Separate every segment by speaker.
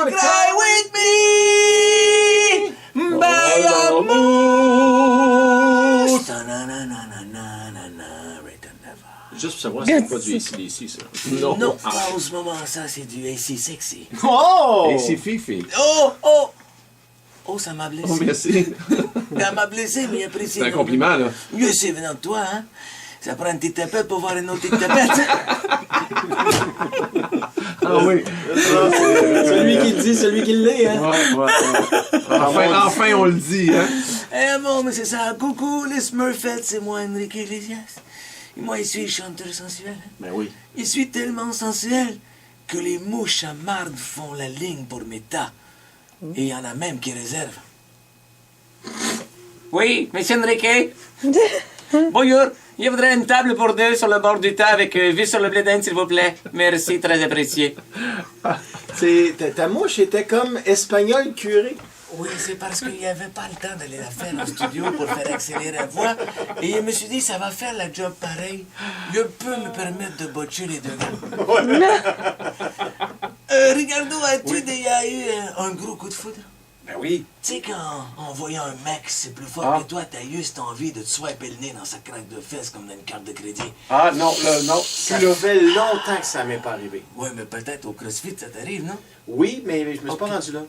Speaker 1: wanna
Speaker 2: cry with me, by
Speaker 1: Oh,
Speaker 2: amour.
Speaker 3: Juste pour savoir si c'est pas du AC/DC, ça.
Speaker 2: Non, pas en ce moment, ça c'est du AC sexy.
Speaker 1: Oh!
Speaker 3: Et c'est Fifi.
Speaker 2: Oh, ça m'a blessé.
Speaker 3: Oh, merci.
Speaker 2: Ça m'a blessé, mais apprécié.
Speaker 3: C'est un compliment, là.
Speaker 2: Mieux, c'est venant de toi, hein. Ça prend une petite tapette pour voir une autre petite tapette.
Speaker 3: Ah oui.
Speaker 1: Celui qui le dit, celui qui l'est, hein?
Speaker 3: Ouais. Enfin, on le dit, hein?
Speaker 2: Eh bon, mais c'est ça. Coucou, les Smurfettes, c'est moi, Enrique Iglesias. Et moi, je suis chanteur sensuel.
Speaker 1: Ben oui.
Speaker 2: Je suis tellement sensuel que les mouches à marde font la ligne pour mes tas. Et il y en a même qui réservent. Oui, monsieur Enrique. Bonjour. Je voudrais une table pour deux sur le bord du tas avec vue sur le blé d'Inde, s'il vous plaît. Merci, très apprécié.
Speaker 1: Ta mouche était comme espagnol curé.
Speaker 2: Oui, c'est parce qu'il n'y avait pas le temps d'aller la faire au studio pour faire accélérer la voix. Et je me suis dit, ça va faire la job pareil. Je peux me permettre de botcher les deux gars. Ricardo, as-tu déjà eu un gros coup de foudre?
Speaker 1: Ben oui.
Speaker 2: Tu sais, quand en voyant un mec, c'est plus fort que toi, t'as eu cette envie de te swiper le nez dans sa craque de fesses comme dans une carte de crédit.
Speaker 1: Ah non, non. Ça fait longtemps que ça m'est pas arrivé.
Speaker 2: Ouais, mais peut-être au CrossFit, ça t'arrive, non?
Speaker 1: Oui, mais je me suis pas rendu là.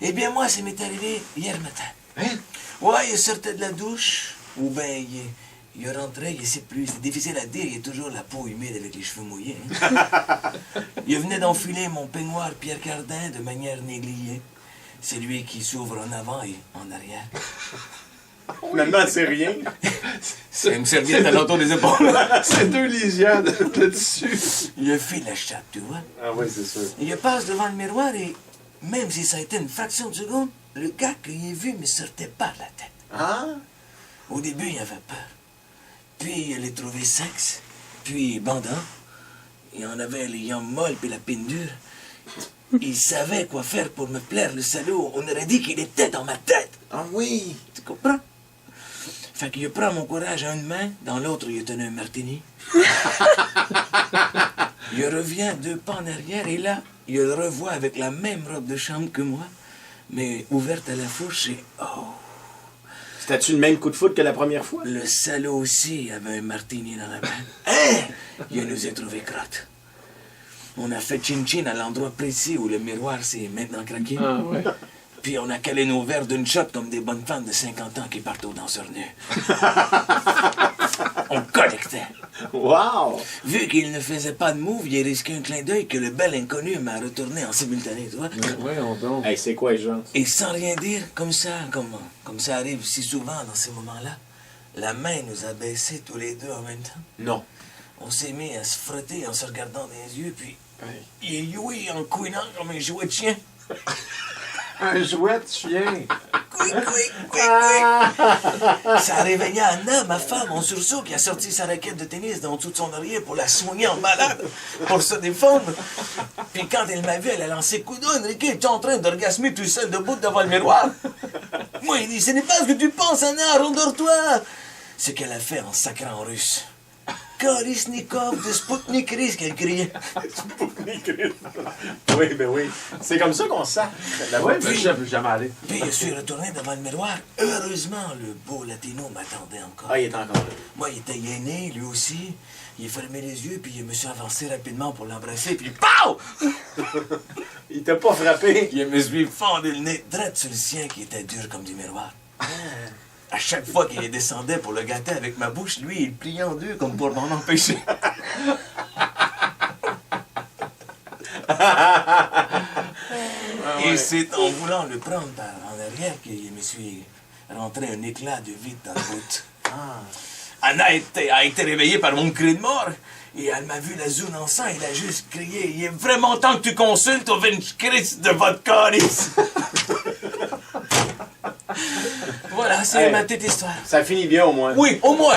Speaker 2: Eh bien, moi, ça m'est arrivé hier matin.
Speaker 1: Hein?
Speaker 2: Ouais, il sortait de la douche, ou ben, il rentrait, je sais plus, c'est difficile à dire, il a toujours la peau humide avec les cheveux mouillés. Hein? Il venait d'enfiler mon peignoir Pierre Cardin de manière négligée. C'est lui qui s'ouvre en avant et en arrière.
Speaker 1: Finalement, c'est rien.
Speaker 2: C'est une serviette à l'entour des épaules.
Speaker 3: C'est deux lisières là-dessus.
Speaker 2: Il a fait la chape, tu vois.
Speaker 1: Ah oui, c'est sûr.
Speaker 2: Il passe devant le miroir et, même si ça a été une fraction de seconde, le gars que j'ai vu me sortait par la tête.
Speaker 1: Ah?
Speaker 2: Au début, il avait peur. Puis, il les trouvait sexe, puis bandant. Il en avait les jambes molles puis la pine dure. Il savait quoi faire pour me plaire, le salaud. On aurait dit qu'il était dans ma tête.
Speaker 1: Ah oui.
Speaker 2: Tu comprends? Fait qu'il prend mon courage à une main, dans l'autre, il tenait un martini. Il revient 2 pas en arrière et là, il le revoit avec la même robe de chambre que moi, mais ouverte à la fourche et oh!
Speaker 1: C'était-tu le même coup de foudre que la première fois?
Speaker 2: Le salaud aussi avait un martini dans la main. Hein? Il nous a trouvé crotte. On a fait chin-chin à l'endroit précis où le miroir s'est maintenant craqué.
Speaker 3: Ah ouais.
Speaker 2: Puis on a calé nos verres d'une shot comme des bonnes femmes de 50 ans qui partent aux danseurs nus. On connectait.
Speaker 1: Wow!
Speaker 2: Vu qu'il ne faisait pas de move, il a risqué un clin d'œil que le bel inconnu m'a retourné en simultané, tu vois.
Speaker 3: Voyons donc.
Speaker 1: Hey, c'est quoi, Jean?
Speaker 2: Et sans rien dire, comme ça arrive si souvent dans ces moments-là, la main nous a baissés tous les deux en même temps.
Speaker 1: Non.
Speaker 2: On s'est mis à se frotter en se regardant dans les yeux, puis il est joué en couinant comme un jouet de chien.
Speaker 3: Un jouet de chien.
Speaker 2: Couic, couic, couic, couic. Ça a réveillé Anna, ma femme, en sursaut, qui a sorti sa raquette de tennis d'en dessous de son oreiller pour la soigner en malade, pour se défendre. Puis quand elle m'a vu, elle a lancé coup d'œil. Enrique, tu es en train d'orgasmer tout seul debout devant le miroir. Moi, il dit, ce n'est pas ce que tu penses, Anna, rendors-toi. Ce qu'elle a fait en sacrant en russe. Kolisnikov de Sputnik Risk, qu'elle criait.
Speaker 1: Sputnik Risk. Oui, ben oui. C'est comme ça qu'on sent.
Speaker 3: Ouais, mais je ne peux jamais aller.
Speaker 2: Puis je suis retourné devant le miroir. Heureusement, le beau latino m'attendait encore.
Speaker 1: Ah, il est encore là.
Speaker 2: Moi, il était gêné, lui aussi. Il a fermé les yeux, puis je me suis avancé rapidement pour l'embrasser, puis POW!
Speaker 1: Il t'a pas frappé?
Speaker 2: Je me suis fendu le nez direct sur le sien qui était dur comme du miroir. À chaque fois qu'il descendait pour le gâter avec ma bouche, lui, il pliait en deux comme pour m'en empêcher. Et c'est en voulant le prendre par en arrière que je me suis rentré un éclat de vide dans le bout. Anna a été réveillée par mon cri de mort. Et elle m'a vu la zone en sang, elle a juste crié « Il est vraiment temps que tu consultes au Christ de votre calice! » Voilà, c'est ma petite histoire.
Speaker 1: Ça finit bien au moins.
Speaker 2: Oui, au moins.